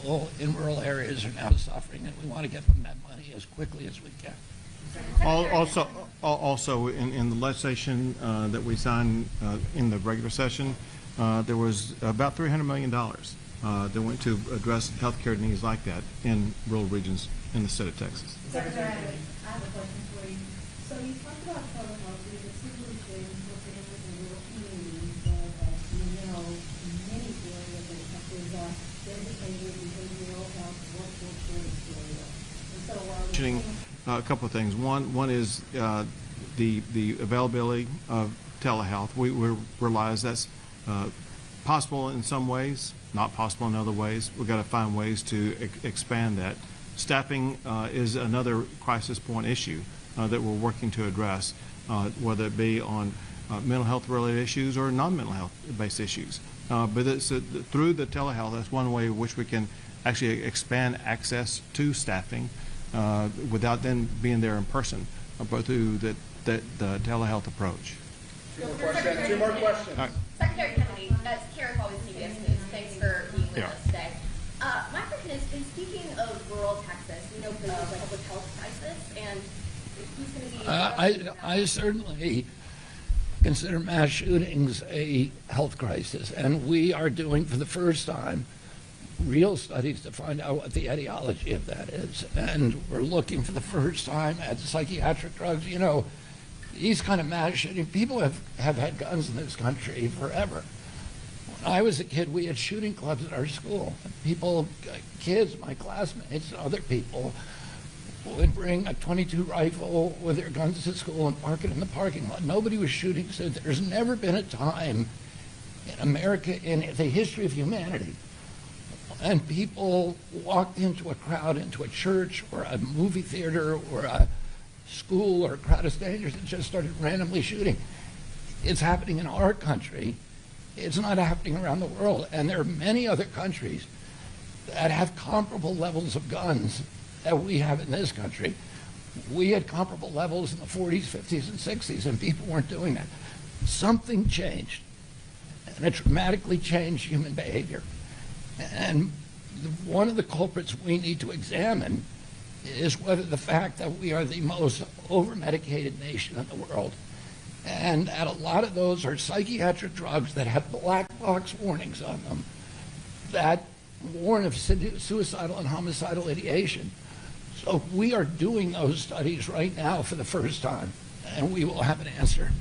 people in rural areas are now suffering, and we want to get them that money as quickly as we can. Also, in the legislation that we signed in the regular session, there was about $300 million that went to address healthcare needs like that in rural regions in the state of Texas. Secretary, I have a question for you. So you talked about telehealth being a solution for families in rural communities that you know many areas of the country are dedicated behavioral health workforce shortage area. And so while Mentioning a couple of things. One is the availability of telehealth. We realize that's possible in some ways, not possible in other ways. We've got to find ways to expand that. Staffing is another crisis point issue that we're working to address, whether it be on mental health related issues or non-mental health based issues. But it's, through the telehealth, that's one way in which we can actually expand access to staffing without them being there in person, but through the telehealth approach. Two more questions. Right. Secretary Kennedy, that's Karen Hall with CBS News. Thanks for being with us today. My question is, in speaking of rural Texas, we know there's a public health crisis, and who's going to be... I certainly consider mass shootings a health crisis, and we are doing for the first time real studies to find out what the etiology of that is. And we're looking for the first time at psychiatric drugs. You know, these kind of mass shooting, people have had guns in this country forever. When I was a kid, we had shooting clubs at our school. People, kids, my classmates, and other people would bring a .22 rifle with their guns to school and park it in the parking lot. Nobody was shooting. So there's never been a time in America, in the history of humanity, and people walked into a crowd, into a church or a movie theater or a school or a crowd of strangers and just started randomly shooting. It's happening in our country. It's not happening around the world. And there are many other countries that have comparable levels of guns that we have in this country. We had comparable levels in the 40s, 50s, and 60s, and people weren't doing that. Something changed, and it dramatically changed human behavior. And one of the culprits we need to examine is whether the fact that we are the most over-medicated nation in the world, and that a lot of those are psychiatric drugs that have black box warnings on them that warn of suicidal and homicidal ideation. So we are doing those studies right now for the first time, and we will have an answer.